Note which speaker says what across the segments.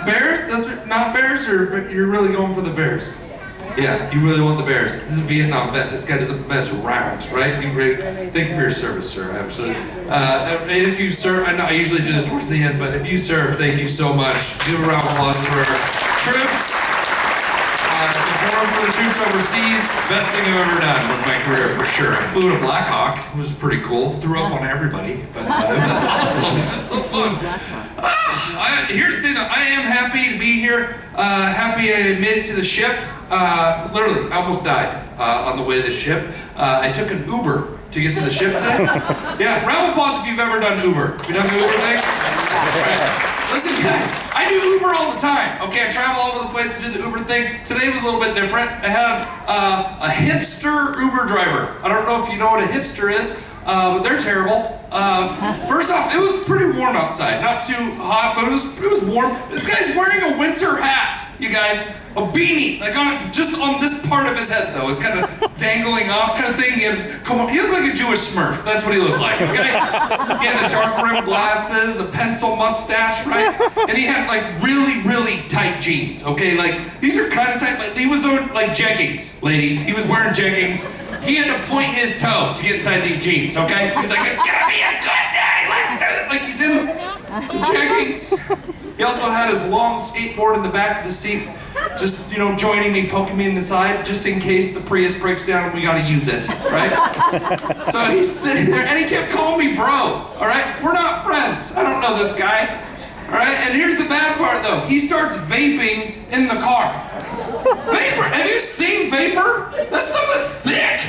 Speaker 1: Bears? Not Bears, or you're really going for the Bears? Yeah, you really want the Bears. This is a Vietnam vet. This guy doesn't mess around, right? Thank you for your service, sir. Absolutely. And if you serve, I usually do this towards the end, but if you serve, thank you so much. Give a round of applause for our troops. Performed for the troops overseas. Best thing I've ever done with my career, for sure. I flew to Black Hawk. It was pretty cool. Threw up on everybody, but that's awesome. That's so fun. Here's the thing, though. I am happy to be here. Happy I made it to the ship. Literally, I almost died on the way to the ship. I took an Uber to get to the ship today. Yeah, round of applause if you've ever done Uber. Have you done the Uber thing? Right. Listen, guys, I do Uber all the time. Okay, I travel all over the place to do the Uber thing. Today was a little bit different. I had a hipster Uber driver. I don't know if you know what a hipster is, but they're terrible. First off, it was pretty warm outside. Not too hot, but it was warm. This guy's wearing a winter hat, you guys. A beanie, like just on this part of his head though. It's kind of dangling off kind of thing. He looked like a Jewish Smurf. That's what he looked like, okay? He had the dark rimmed glasses, a pencil mustache, right? And he had like really, really tight jeans, okay? Like, these are kind of tight, like he was wearing like jeggings, ladies. He was wearing jeggings. He had to point his toe to get inside these jeans, okay? He's like, it's gonna be a good day, let's do it! Like he's in jeggings. He also had his long skateboard in the back of the seat, just, you know, joining me, poking me in the side, just in case the Prius breaks down and we gotta use it, right? So he's sitting there, and he kept calling me bro, all right? We're not friends. I don't know this guy, all right? And here's the bad part, though. He starts vaping in the car. Vapor, have you seen vapor? That stuff is thick.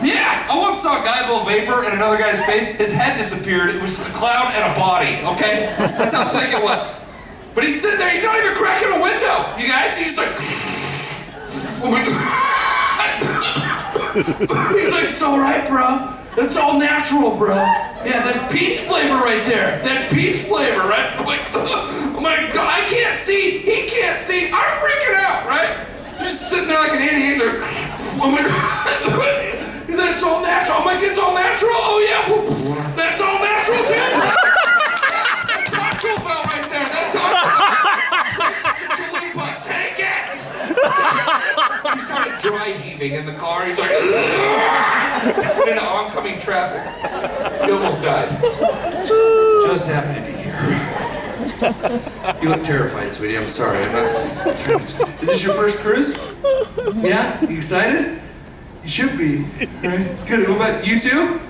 Speaker 1: Yeah, I once saw a guy blow vapor in another guy's face. His head disappeared. It was just a cloud and a body, okay? That's how thick it was. But he's sitting there, he's not even cracking a window. You guys, he's like, oh my God. He's like, it's all right, bro. It's all natural, bro. Yeah, there's peach flavor right there. There's peach flavor, right? I'm like, oh my God, I can't see. He can't see. I'm freaking out, right? Just sitting there like an idiot. He's like, oh my God. He's like, it's all natural. I'm like, it's all natural? Oh yeah, that's all natural too? That's Taco Bell right there. That's Taco Bell. Chalupa, take it! He started dry heaving in the car. He's like, into oncoming traffic. He almost died. Just happened to be here. You look terrified, sweetie. I'm sorry. I'm not trying to... Is this your first cruise? Yeah? You excited? You should be. Right? It's good. What about you two?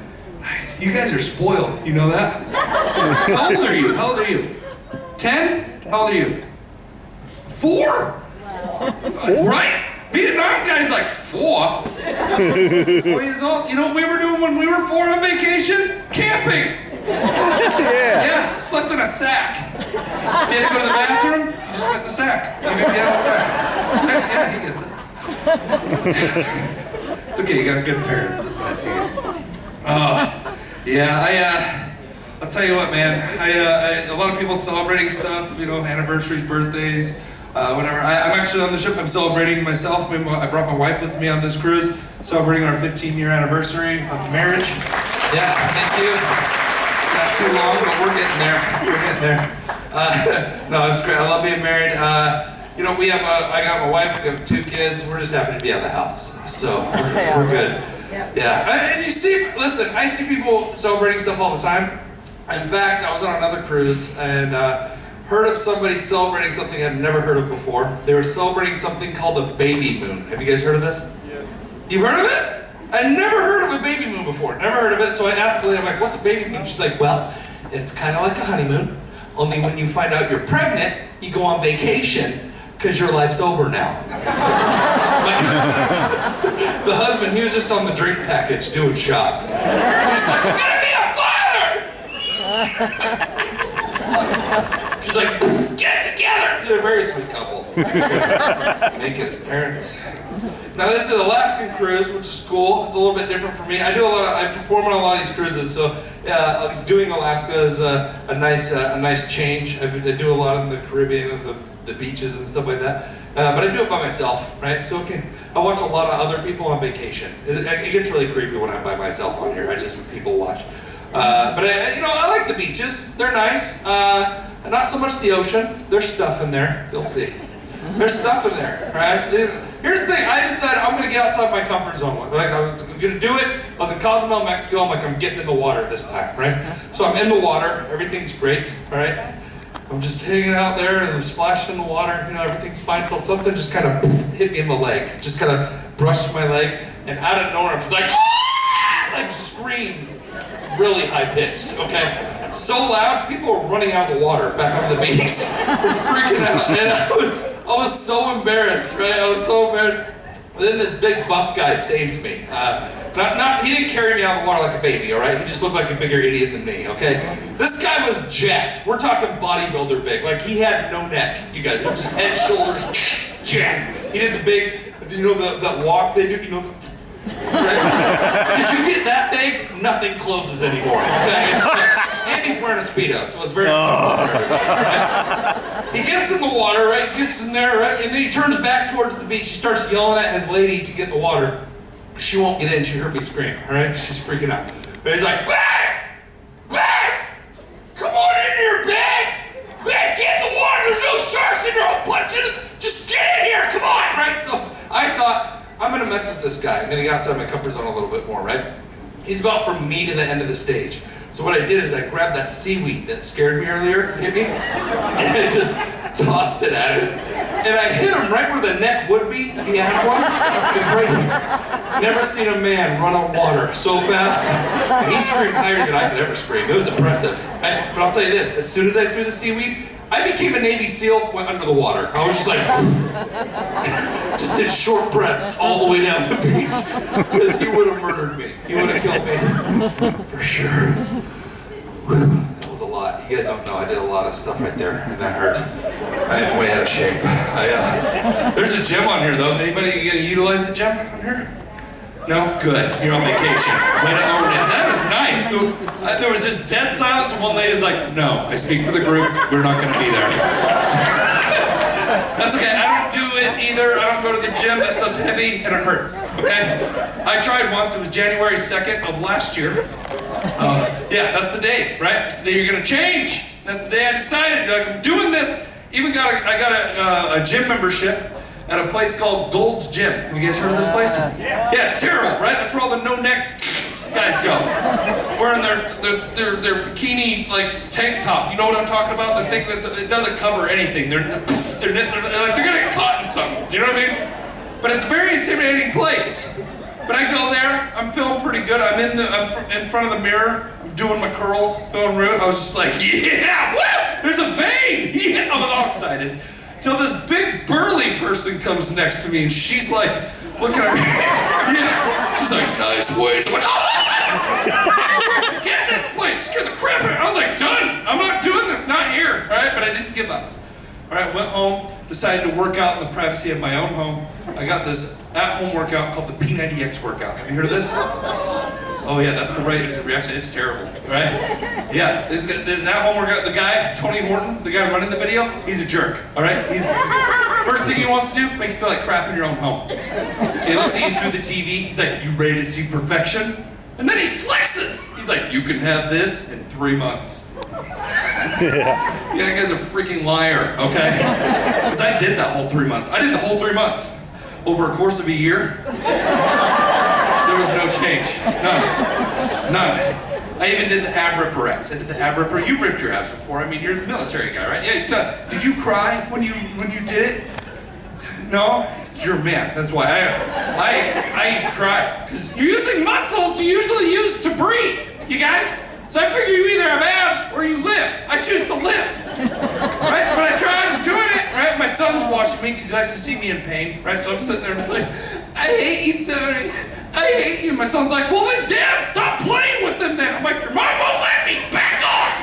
Speaker 1: Nice. You guys are spoiled. You know that? How old are you? How old are you? 10? How old are you? 4? Right? Vietnam guy's like 4. 4 years old. You know what we were doing when we were 4 on vacation? Camping. Yeah, slept in a sack. If you had to go to the bathroom, you just went in the sack. You could get out of the sack. Yeah, he gets it. It's okay, you got good parents. That's nice. Yeah, I'll tell you what, man. A lot of people celebrating stuff, you know, anniversaries, birthdays, whatever. I'm actually on the ship. I'm celebrating myself. I brought my wife with me on this cruise, celebrating our 15-year anniversary of marriage. Yeah, thank you. Not too long, but we're getting there. We're getting there. No, it's great. I love being married. You know, I got my wife, we have 2 kids. We're just happy to be out of the house. So we're good. Yeah. And you see, listen, I see people celebrating stuff all the time. In fact, I was on another cruise and heard of somebody celebrating something I'd never heard of before. They were celebrating something called a baby moon. Have you guys heard of this? Yes. You've heard of it? I'd never heard of a baby moon before. Never heard of it. So I asked the lady, I'm like, what's a baby moon? She's like, well, it's kind of like a honeymoon. Only when you find out you're pregnant, you go on vacation. Because your life's over now. The husband, he was just on the drink package doing shots. He's like, I'm gonna be a father! She's like, get together! They're a very sweet couple. Naked as parents. Now this is an Alaskan cruise, which is cool. It's a little bit different for me. I perform on a lot of these cruises, so doing Alaska is a nice change. I do a lot in the Caribbean of the beaches and stuff like that, but I do it by myself, right? So I watch a lot of other people on vacation. It gets really creepy when I'm by myself on here. I just people watch. But I like the beaches. They're nice. And not so much the ocean. There's stuff in there. You'll see. There's stuff in there, right? Here's the thing. I decided I'm gonna get outside my comfort zone. Like I was gonna do it. I was in Cozumel, Mexico. I'm like, I'm getting in the water this time, right? So I'm in the water. Everything's great, right? I'm just hanging out there and I'm splashing in the water. You know, everything's fine until something just kind of hit me in the leg. Just kind of brushed my leg, and out of nowhere, I'm just like, ah! Like screamed, really high pitched. Okay, so loud, people were running out of the water back on the beach. We're freaking out, and I was so embarrassed, right? I was so embarrassed. But then this big buff guy saved me. He didn't carry me out of the water like a baby, all right? He just looked like a bigger idiot than me, okay? This guy was jacked. We're talking bodybuilder big. Like, he had no neck, you guys. It was just head, shoulders, jacked. He did the big, you know, that walk they do, you know, right? Because you get that big, nothing closes anymore, okay? And he's wearing a Speedo, so it's very right? He gets in the water, right? Gets in there, right? And then he turns back towards the beach. He starts yelling at his lady to get in the water. She won't get in. She heard me scream, all right? She's freaking out. But he's like, Babe! Babe! Come on in here, babe! Babe, get in the water! There's no sharks in here! I'll punch you! Just get in here! Come on! Right? So I thought, I'm gonna mess with this guy. I'm gonna get outside my comfort zone a little bit more, right? He's about from me to the end of the stage. So what I did is I grabbed that seaweed that scared me earlier, hit me, and I just tossed it at him. And I hit him right where the neck would be if he had one. Right here. Never seen a man run on water so fast. And he screamed higher than I could ever scream. It was impressive. But I'll tell you this, as soon as I threw the seaweed, I became a Navy SEAL, went under the water. I was just like, just did short breaths all the way down the beach. Because he would have murdered me. He would have killed me. For sure. That was a lot. You guys don't know, I did a lot of stuff right there, and that hurt. I am way out of shape. There's a gym on here though. Anybody gonna utilize the gym on here? No? Good. You're on vacation. Way to own it. That was nice. There was just dead silence, and one lady was like, no, I speak for the group. We're not gonna be there. That's okay. I don't do it either. I don't go to the gym. That stuff's heavy and it hurts. Okay? I tried once. It was January 2nd of last year. Yeah, that's the day, right? That's the day you're gonna change. That's the day I decided, like, I'm doing this. I got a gym membership at a place called Gold's Gym. Have you guys heard of this place? Yeah, it's terrible, right? That's where all the no-neck guys go. Wearing their bikini, like, tank top. You know what I'm talking about? The thing that it doesn't cover anything. They're like, they're gonna get caught in something. You know what I mean? But it's a very intimidating place. But I go there, I'm feeling pretty good. I'm in front of the mirror, I'm doing my curls, feeling rude. I was just like, yeah, woo! There's a vein! Yeah, I was all excited. Till this big burly person comes next to me and she's like, looking at me, yeah. She's like, nice waist. I'm like, oh! Forget this place, scare the crap out of me. I was like, done, I'm not doing this, not here, right? But I didn't give up. All right, went home, decided to work out in the privacy of my own home. I got this at-home workout called the P90X workout. Have you heard of this? Oh yeah, that's the right reaction. It's terrible, right? Yeah, this at-home workout. The guy, Tony Horton, the guy running the video, he's a jerk, all right? First thing he wants to do, make you feel like crap in your own home. He looks at you through the TV, he's like, you ready to see perfection? And then he flexes. He's like, you can have this in 3 months. Yeah, that guy's a freaking liar, okay? Because I did that whole 3 months. I did the whole 3 months. Over a course of a year, there was no change. None. I even did the ab ripper X. I did the ab ripper. You've ripped your abs before. I mean, you're the military guy, right? Yeah. Did you cry when you did it? No? You're a man. That's why I cried. Because you're using muscles you usually use to breathe, you guys. So I figure you either have abs or you live. I choose to live. Right? When I tried doing it, right? My son's watching me because he likes to see me in pain, right? So I'm sitting there just like, I hate you, Tony. I hate you. My son's like, well then, Dad, stop playing with them then. I'm like, your mom won't let me. Back off.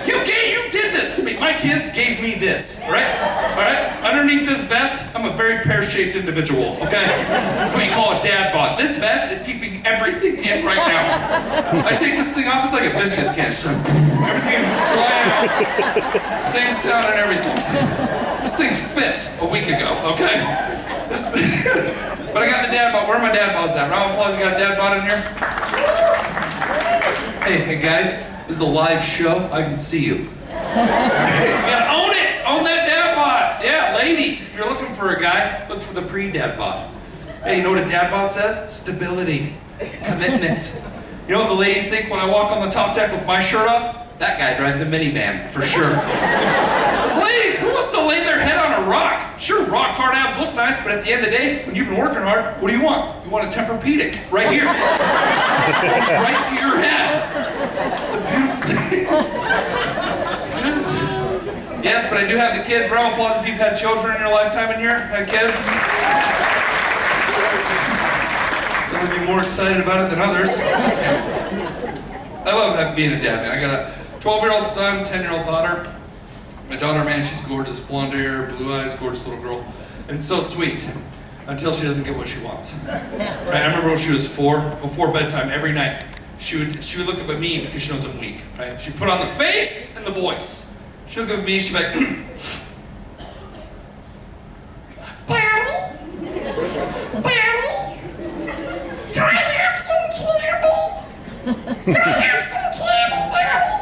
Speaker 1: You did this to me. My kids gave me this, right? All right? Underneath this vest, I'm a very pear-shaped individual, okay? That's what you call a dad bod. This vest is keeping everything in right now. I take this thing off, it's like a biscuits can. Just everything flying out. Same sound and everything. This thing fit a week ago, okay? But I got the dad bod. Where are my dad bods at? Round of applause, you got a dad bod in here? Hey guys, this is a live show. I can see you. You gotta own it! Own that dad bod! Yeah, ladies, if you're looking for a guy, look for the pre-dad bod. Hey, you know what a dad bod says? Stability, commitment. You know what the ladies think when I walk on the top deck with my shirt off? That guy drives a minivan, for sure. Those ladies, who wants to lay their head on a rock? Sure, rock hard abs look nice, but at the end of the day, when you've been working hard, what do you want? You want a Tempur-Pedic, right here. It's right to your head. It's a beautiful thing. It's good. Yes, but I do have the kids. Round of applause if you've had children in your lifetime in here. Had kids. Some would be more excited about it than others. That's good. I love being a dad, man. I got a 12-year-old son, 10-year-old daughter. My daughter, man, she's gorgeous, blonde hair, blue eyes, gorgeous little girl, and so sweet until she doesn't get what she wants. Right? I remember when she was 4, before bedtime every night, she would look up at me because she knows I'm weak. Right? She'd put on the face and the voice. She'd look up at me, she'd be like, Daddy? Daddy? Can I have some candy? Can I have some candy, Daddy?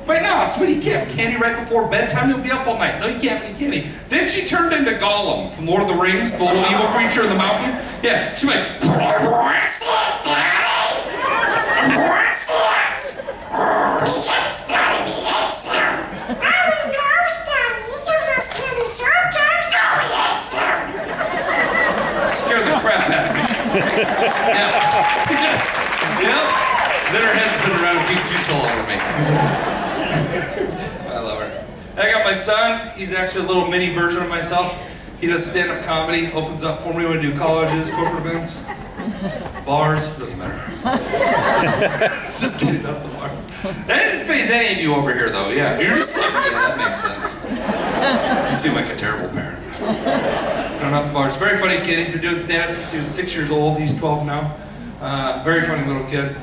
Speaker 1: But no, sweetie, you can't have candy right before bedtime. You'll be up all night. No, you can't have any candy. Then she turned into Gollum from Lord of the Rings, the little evil creature in the mountain. Yeah, she'd be like, what's it, Daddy? What's it? Yes, Daddy, yes, him. Oh, he loves Daddy. He gives us candy sometimes. No, he hates him. Scared the crap out of me. Yeah. Yep. Then her head's been around and beat juice all over me. I love her. I got my son. He's actually a little mini version of myself. He does stand-up comedy, opens up for me when I do colleges, corporate events, bars, doesn't matter. It's just kidding, not the bars. That didn't phase any of you over here, though. Yeah, you're just like, yeah, that makes sense. You seem like a terrible parent. No, not the bars. Very funny kid. He's been doing stand-up since he was 6 years old. He's 12 now. Very funny little kid.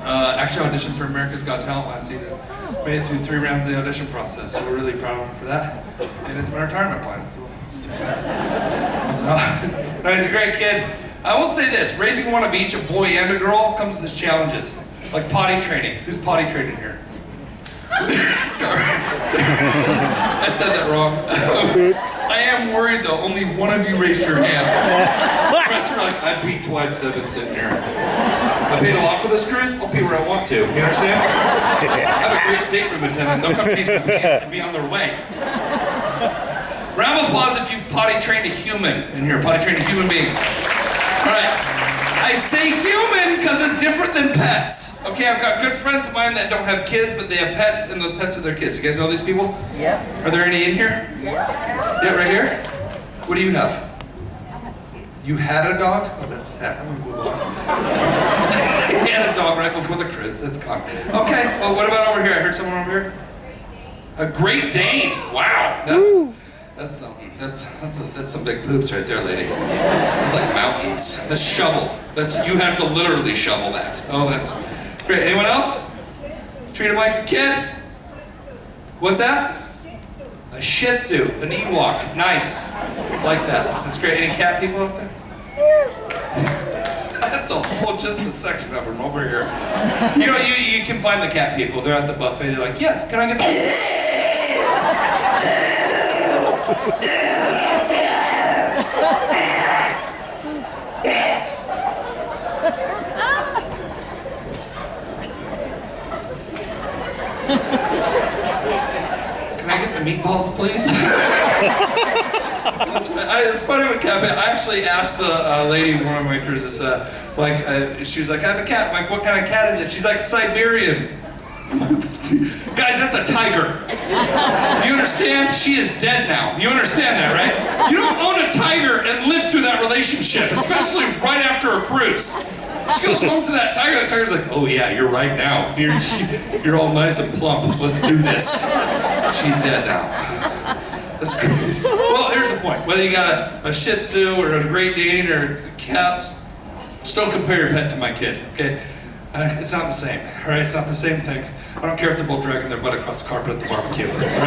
Speaker 1: Actually auditioned for America's Got Talent last season. Made it through 3 rounds of the audition process, so we're really proud of him for that. And it's my retirement plan, so no, he's a great kid. I will say this, raising one of each, a boy and a girl, comes with challenges. Like potty training. Who's potty training here? Sorry. I said that wrong. I am worried though, only one of you raised your hand. The rest are like, I peed twice, so I've been sitting here. I paid a lot for this cruise, I'll pee where I want to. You understand? I have a great stateroom attendant. They'll come change my pants and be on their way. Round of applause if you've potty trained a human in here. Potty trained a human being. All right. I say human because it's different than pets. Okay, I've got good friends of mine that don't have kids, but they have pets, and those pets are their kids. You guys know these people?
Speaker 2: Yep.
Speaker 1: Are there any in here?
Speaker 2: Yep.
Speaker 1: Yeah, right here? What do you have? You had a dog? Oh, that's sad. I'm gonna move on. He had a dog right before the cruise. That's gone. Okay, well, what about over here? I heard someone over here. A Great Dane. Wow, that's something. That's some big poops right there, lady. It's like mountains. That's shovel. You have to literally shovel that. Oh, that's great. Anyone else? Treat him like a kid. What's that? A Shih Tzu, an Ewok. Nice. Like that. That's great. Any cat people out there? That's a whole, just a section of them over here. You know, you can find the cat people. They're at the buffet. They're like, yes, can I get Can I get the meatballs, please? It's funny with cat. I actually asked a lady one of my cruises, she was like, I have a cat. I'm like, what kind of cat is it? She's like, Siberian. Guys, that's a tiger. You understand? She is dead now. You understand that, right? You don't own a tiger and live through that relationship, especially right after a cruise. She goes home to that tiger. That tiger's like, oh yeah, you're right now. You're all nice and plump. Let's do this. She's dead now. That's crazy. Well, here's the point. Whether you got a Shih Tzu or a Great Dane or cats, just don't compare your pet to my kid, okay? It's not the same, all right? It's not the same thing. I don't care if they're both dragging their butt across the carpet at the barbecue, right?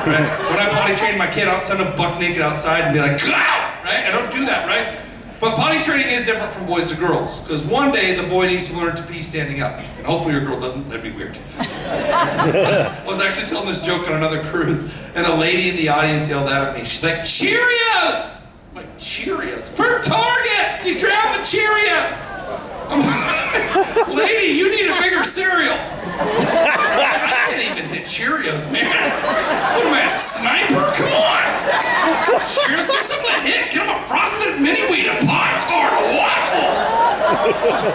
Speaker 1: Right? When I potty train my kid, I'll send him buck naked outside and be like, Gah! Right? I don't do that, right? But potty training is different from boys to girls, because one day the boy needs to learn to pee standing up. And hopefully your girl doesn't, that'd be weird. I was actually telling this joke on another cruise, and a lady in the audience yelled out at me. She's like, Cheerios! I'm like, Cheerios? For Target! You drowned the Cheerios! I'm like, lady, you need a bigger cereal. I can't even hit Cheerios, man. What am I, a sniper? Come on. Cheerios, give something to hit. Get them a frosted mini wheat, a Pop-Tart, a waffle.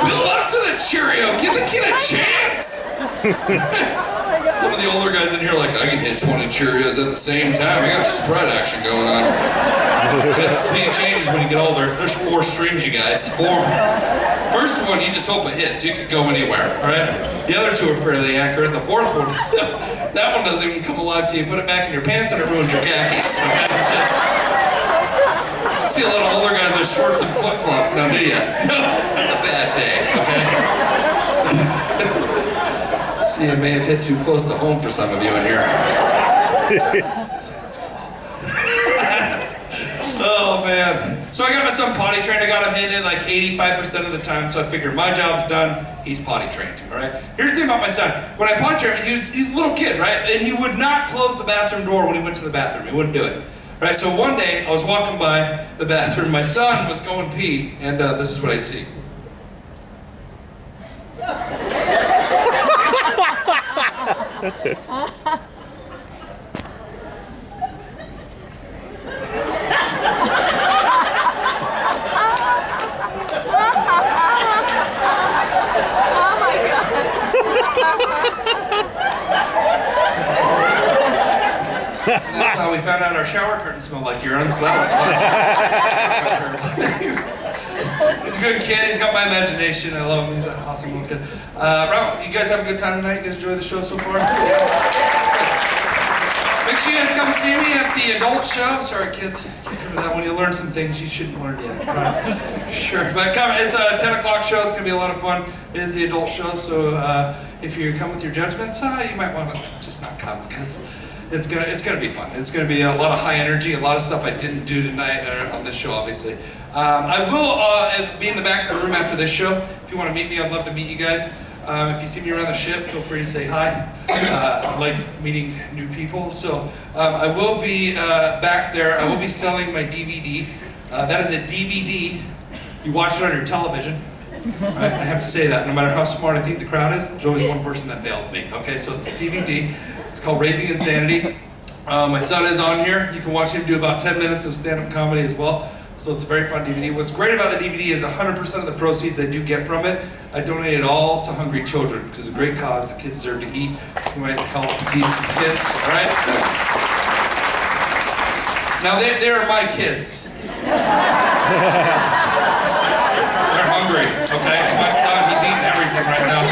Speaker 1: Build up to the Cheerio. Give the kid a chance. Some of the older guys in here are like, I can hit 20 Cheerios at the same time. I got the spread action going on. It changes when you get older. There's 4 streams, you guys. 4. First one, you just hope it hits. You could go anywhere, all right? The other 2 are fairly accurate. The 4th one, that one doesn't even come alive to you. Put it back in your pants and it ruins your khakis. Okay? I see a lot of older guys with shorts and flip-flops now, do you? That's a bad day, okay? See, I may have hit too close to home for some of you in here. Oh man. So I got my son potty trained. I got him hitting it like 85% of the time, so I figured my job's done, he's potty trained, all right? Here's the thing about my son. When I potty trained him, he's a little kid, right? And he would not close the bathroom door when he went to the bathroom. He wouldn't do it. Right? So one day, I was walking by the bathroom, my son was going pee, and this is what I see. That's how we found out our shower curtain smelled like urine, so that was fun. He's a good kid, he's got my imagination, I love him, he's an awesome little kid. Roayal, you guys have a good time tonight? You guys enjoy the show so far? Make sure you guys come see me at the adult show. Sorry kids, can't come to that one. You'll learn some things you shouldn't learn yet. Right. Sure, but come, it's a 10 o'clock show, it's gonna be a lot of fun. It is the adult show, so if you come with your judgments, you might want to just not come, because it's gonna be fun. It's gonna be a lot of high energy, a lot of stuff I didn't do tonight on this show, obviously. I will be in the back of the room after this show. If you want to meet me, I'd love to meet you guys. If you see me around the ship, feel free to say hi. I like meeting new people. So I will be back there. I will be selling my DVD. That is a DVD. You watch it on your television. Right? I have to say that. No matter how smart I think the crowd is, there's always one person that fails me. Okay, so it's a DVD. It's called Raising Insanity. My son is on here. You can watch him do about 10 minutes of stand-up comedy as well. So it's a very fun DVD. What's great about the DVD is 100% of the proceeds I do get from it, I donate it all to hungry children, because it's a great cause. The kids deserve to eat. It's going to help feed some kids, all right? Now, they are my kids. They're hungry, okay? My son, he's eating everything right now.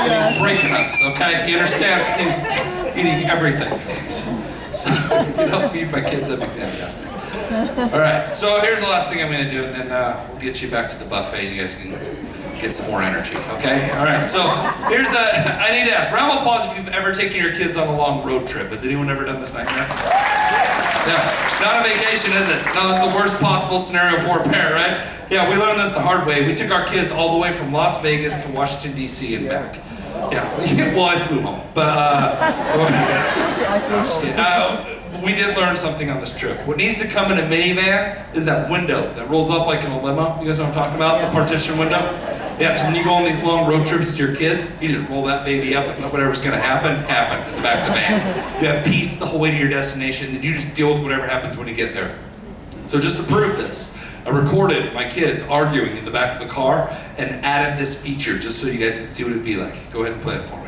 Speaker 1: And he's breaking us, okay? You understand? He's eating everything. So if you can help feed my kids, that'd be fantastic. All right, so here's the last thing I'm going to do, and then we'll get you back to the buffet, and you guys can get some more energy, okay? All right, so here's I need to ask, round of applause if you've ever taken your kids on a long road trip. Has anyone ever done this nightmare? Yeah, not a vacation, is it? No, this is the worst possible scenario for a parent, right? Yeah, we learned this the hard way. We took our kids all the way from Las Vegas to Washington, D.C. and back. Yeah, well, I flew home, but no, I'm just kidding. We did learn something on this trip. What needs to come in a minivan is that window that rolls up like in a limo. You guys know what I'm talking about? Yeah. The partition window? Yeah, so when you go on these long road trips with your kids, you just roll that baby up and whatever's gonna happen in the back of the van. You have peace the whole way to your destination, and you just deal with whatever happens when you get there. So just to prove this, I recorded my kids arguing in the back of the car and added this feature just so you guys can see what it'd be like. Go ahead and play it for me.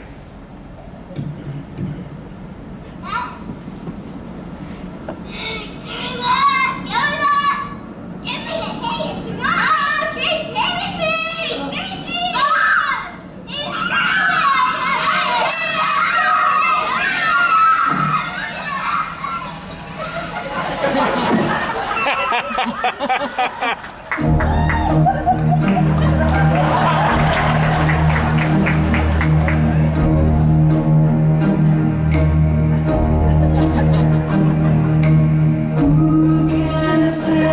Speaker 2: Who can say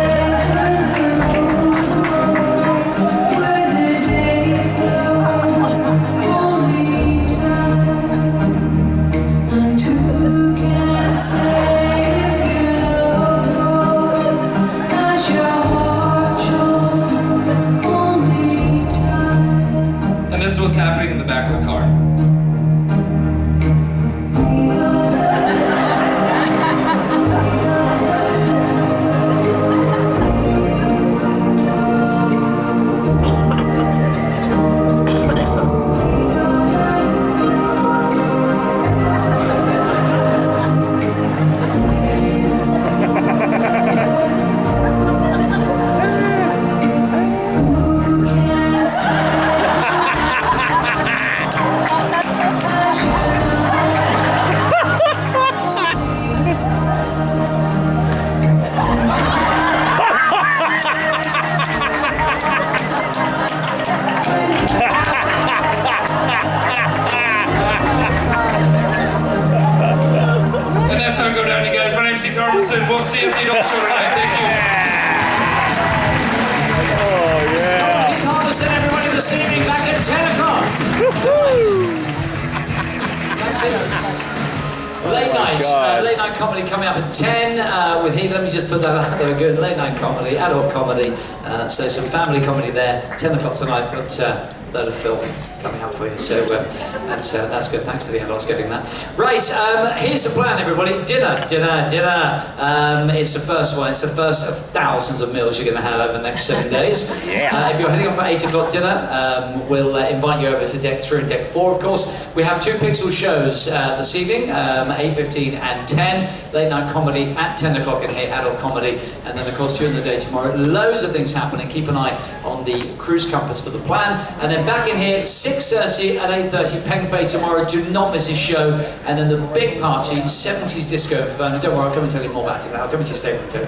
Speaker 2: hello? this evening back at 10 o'clock. That's it. Late night comedy coming up at 10 with Heath. Let me just put that out there. Good late night comedy, adult comedy. So some family comedy there. 10 o'clock tonight. Got load of filth coming up for you. So that's good. Thanks to the adults getting that. Right. Here's the plan, everybody. Dinner. It's the first one. It's the first of thousands of meals you're going to have over the next 7 days. If you're heading off for 8 o'clock dinner, we'll invite you over to deck 3 and deck 4. Of course, we have 2 Pixel shows this evening. 8:15 and 10. Late night comedy at 10 o'clock in here, adult comedy. And then, of course, during the day tomorrow, loads of things happening. Keep an eye on the cruise compass for the plan. And then back in here, 6:30 and 8:30, Pengfei tomorrow. Do not miss his show. And then the big party, 70s Disco Inferno. Don't worry, I'll come and tell you more about it. I'll come into your statement too.